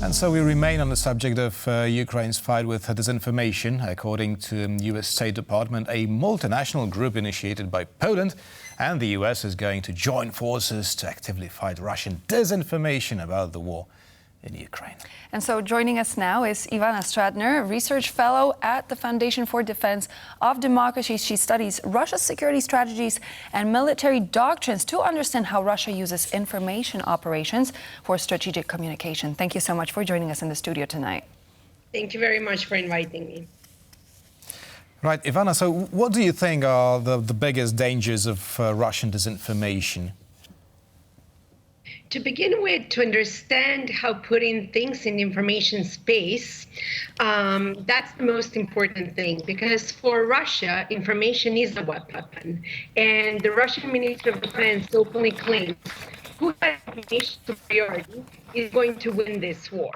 And so we remain on the subject of Ukraine's fight with disinformation. According to the US State Department, a multinational group initiated by Poland and the US is going to join forces to actively fight Russian disinformation about the war in Ukraine. And so joining us now is Ivana Stradner, research fellow at the Foundation for Defense of Democracy. She studies Russia's security strategies and military doctrines to understand how Russia uses information operations for strategic communication. Thank you so much for joining us in the studio tonight. Thank you very much for inviting me. Right, Ivana, so what do you think are the biggest dangers of Russian disinformation? To begin with, to understand how putting things in the information space, that's the most important thing, because for Russia, information is a weapon. And the Russian Minister of Defense openly claims who has information superiority is going to win this war.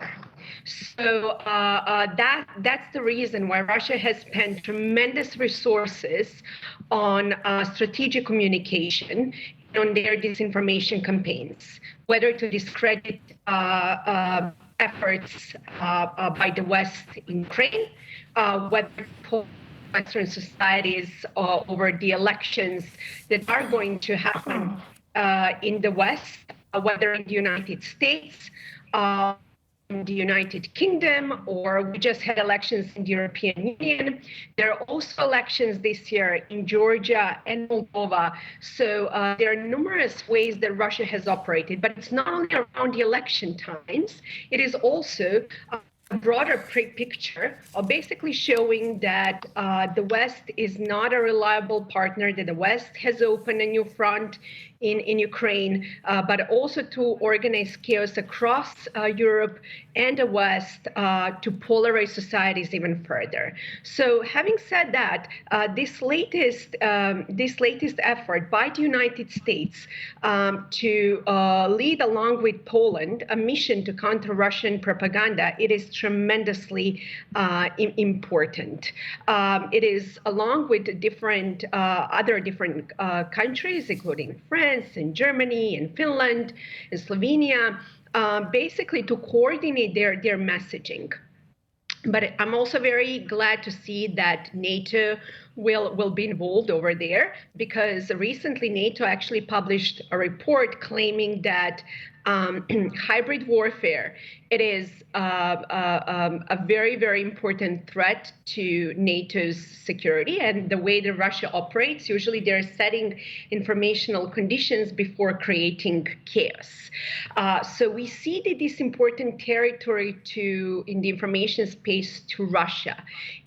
So that's the reason why Russia has spent tremendous resources on strategic communication, on their disinformation campaigns, whether to discredit efforts by the West in Ukraine, whether to Western societies over the elections that are going to happen in the West, whether in the United States, in the United Kingdom, or we just had elections in the European Union. There are also elections this year in Georgia and Moldova. So there are numerous ways that Russia has operated, but it's not only around the election times, it is also a broader picture of basically showing that the West is not a reliable partner, that the West has opened a new front in Ukraine, but also to organize chaos across Europe and the West to polarize societies even further. So having said that, this latest effort by the United States to lead along with Poland a mission to counter Russian propaganda, it is tremendously important. It is along with different other countries, including France and Germany and Finland and Slovenia, basically to coordinate their messaging. But I'm also very glad to see that NATO will be involved over there, because recently NATO actually published a report claiming that hybrid warfare, it is a very, very important threat to NATO's security and the way that Russia operates. Usually they're setting informational conditions before creating chaos. So we see that this important territory in the information space to Russia.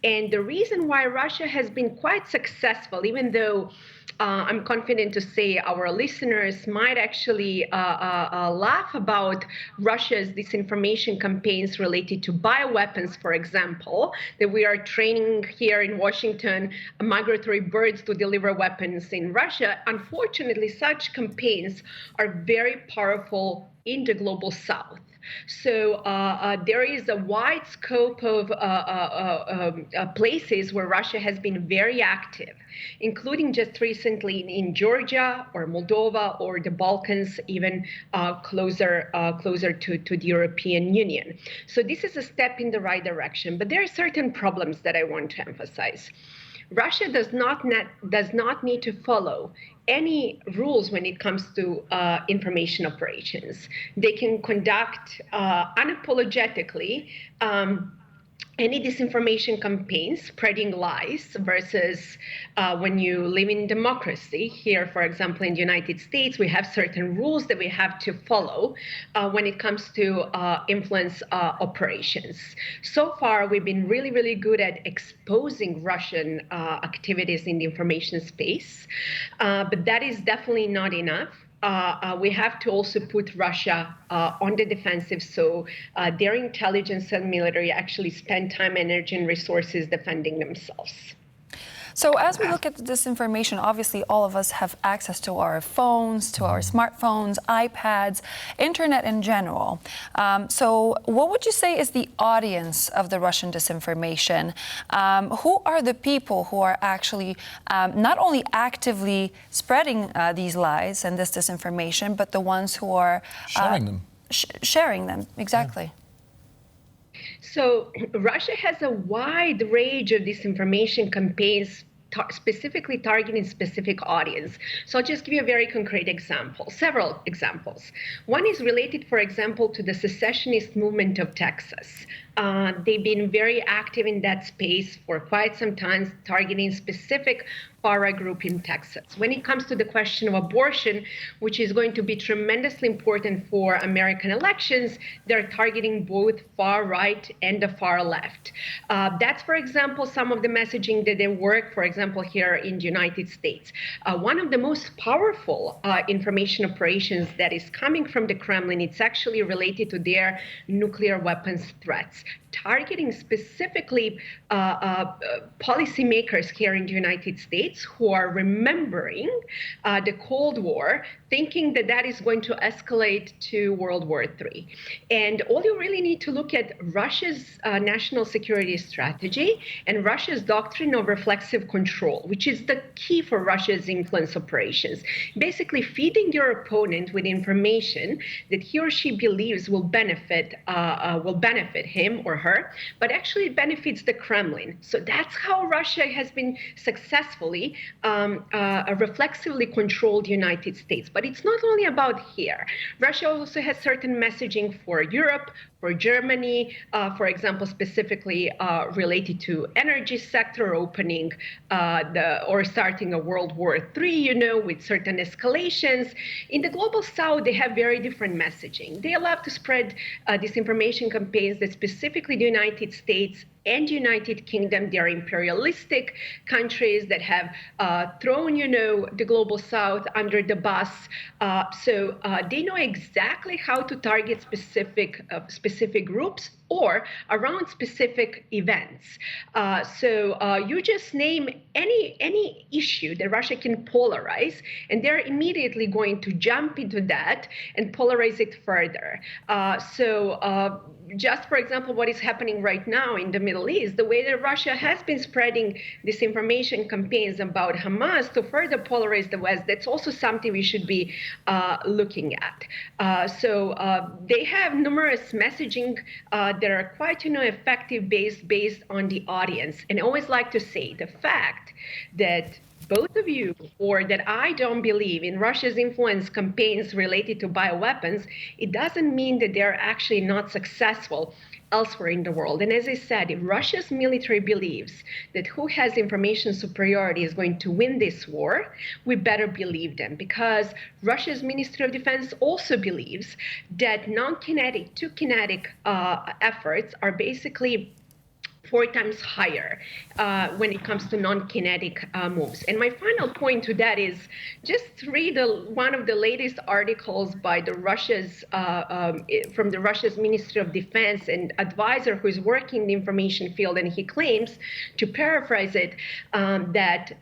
And the reason why Russia has been quite successful, even though I'm confident to say our listeners might actually laugh about Russia's disinformation campaigns related to bioweapons, for example, that we are training here in Washington migratory birds to deliver weapons in Russia. Unfortunately, such campaigns are very powerful in the global south. So there is a wide scope of places where Russia has been very active, including just recently in Georgia or Moldova or the Balkans, even closer to the European Union. So this is a step in the right direction. But there are certain problems that I want to emphasize. Russia does not need to follow any rules when it comes to information operations. They can conduct unapologetically any disinformation campaigns, spreading lies, versus when you live in democracy. Here, for example, in the United States, we have certain rules that we have to follow when it comes to influence operations. So far, we've been really, really good at exposing Russian activities in the information space, but that is definitely not enough. We have to also put Russia on the defensive, so their intelligence and military actually spend time, energy, and resources defending themselves. So as we look at the disinformation, obviously all of us have access to our phones, to our smartphones, iPads, internet in general. So what would you say is the audience of the Russian disinformation? Who are the people who are actually not only actively spreading these lies and this disinformation, but the ones who are sharing them? Sharing them, exactly. So Russia has a wide range of disinformation campaigns specifically targeting specific audience. So I'll just give you a very concrete example, several examples. One is related, for example, to the secessionist movement of Texas. They've been very active in that space for quite some time, targeting specific far-right group in Texas. When it comes to the question of abortion, which is going to be tremendously important for American elections, they're targeting both far-right and the far-left. That's, for example, some of the messaging that they work, for example, here in the United States. One of the most powerful information operations that is coming from the Kremlin, it's actually related to their nuclear weapons threats, targeting specifically policymakers here in the United States who are remembering the Cold War, thinking that that is going to escalate to World War III. And all you really need to look at Russia's national security strategy and Russia's doctrine of reflexive control, which is the key for Russia's influence operations. Basically feeding your opponent with information that he or she believes will benefit him or her, but actually it benefits the Kremlin. So that's how Russia has been successfully reflexively controlled the United States. But it's not only about here. Russia also has certain messaging for Europe, for Germany, for example, specifically related to energy sector, opening or starting a World War III, with certain escalations. In the global South, they have very different messaging. They love to spread disinformation campaigns that specifically the United States and United Kingdom, they are imperialistic countries that have thrown, the global South under the bus. So they know exactly how to target specific groups or around specific events. So you just name any issue that Russia can polarize, and they're immediately going to jump into that and polarize it further. Just, for example, what is happening right now in the Middle East, the way that Russia has been spreading disinformation campaigns about Hamas to further polarize the West, that's also something we should be looking at. So they have numerous messaging that are quite, effective based on the audience. And I always like to say the fact that both of you, or that I don't believe in Russia's influence campaigns related to bioweapons, it doesn't mean that they're actually not successful elsewhere in the world. And as I said, if Russia's military believes that who has information superiority is going to win this war, we better believe them, because Russia's Ministry of Defense also believes that non-kinetic to kinetic efforts are basically 4 times higher when it comes to non-kinetic moves. And my final point to that is just read one of the latest articles by from the Russia's Ministry of Defense, and advisor who is working in the information field, and he claims, to paraphrase it, that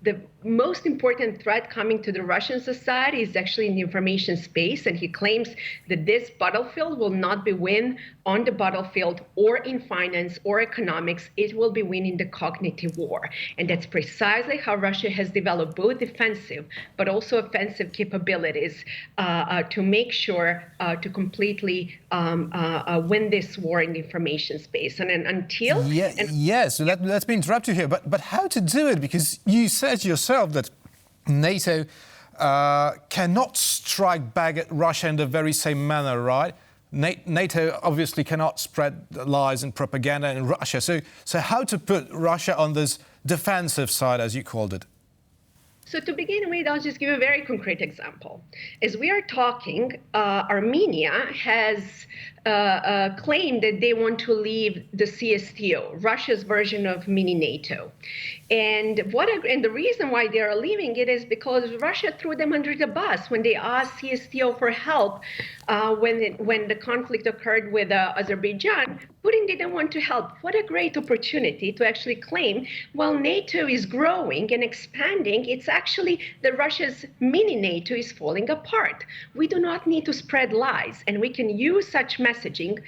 the most important threat coming to the Russian society is actually in the information space, and he claims that this battlefield will not be won on the battlefield or in finance or economics. It will be won in the cognitive war. And that's precisely how Russia has developed both defensive but also offensive capabilities to make sure to completely win this war in the information space. And then until... Yes, so let me interrupt you here, but how to do it? Because you said yourself that NATO cannot strike back at Russia in the very same manner, right? NATO obviously cannot spread lies and propaganda in Russia. So how to put Russia on this defensive side, as you called it? So to begin with, I'll just give a very concrete example. As we are talking, Armenia has claimed that they want to leave the CSTO, Russia's version of mini NATO. And the reason why they are leaving it is because Russia threw them under the bus when they asked CSTO for help when the conflict occurred with Azerbaijan. Putin didn't want to help. What a great opportunity to actually claim, while NATO is growing and expanding, it's actually that Russia's mini NATO is falling apart. We do not need to spread lies, and we can use such messaging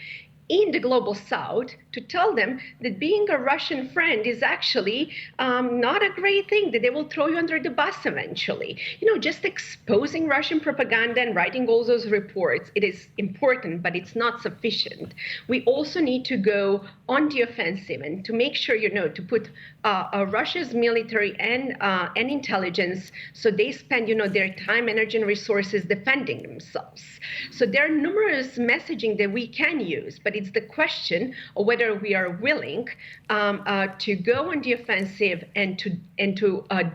in the global south to tell them that being a Russian friend is actually not a great thing, that they will throw you under the bus eventually. Just exposing Russian propaganda and writing all those reports, it is important, but it's not sufficient. We also need to go on the offensive and to make sure, to put Russia's military and intelligence, so they spend, their time, energy, and resources defending themselves. So there are numerous messaging that we can use, but it's the question of whether we are willing to go on the offensive and to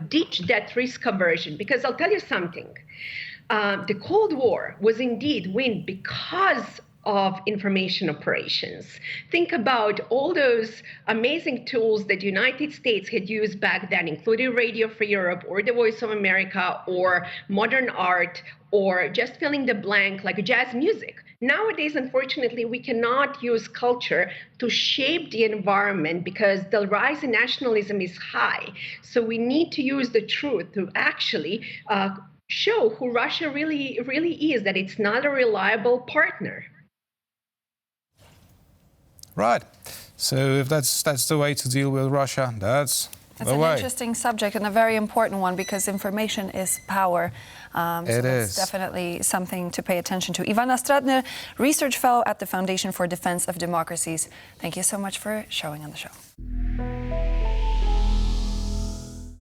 ditch that risk aversion. Because I'll tell you something, the Cold War was indeed won because of information operations. Think about all those amazing tools that the United States had used back then, including Radio Free Europe or the Voice of America or modern art or just filling the blank like jazz music. Nowadays, unfortunately, we cannot use culture to shape the environment because the rise in nationalism is high. So we need to use the truth to actually show who Russia really is, that it's not a reliable partner. Right. So if that's the way to deal with Russia, that's the an way. Interesting subject and a very important one, because information is power. So it's definitely something to pay attention to. Ivana Stradner, Research Fellow at the Foundation for Defense of Democracies. Thank you so much for showing on the show.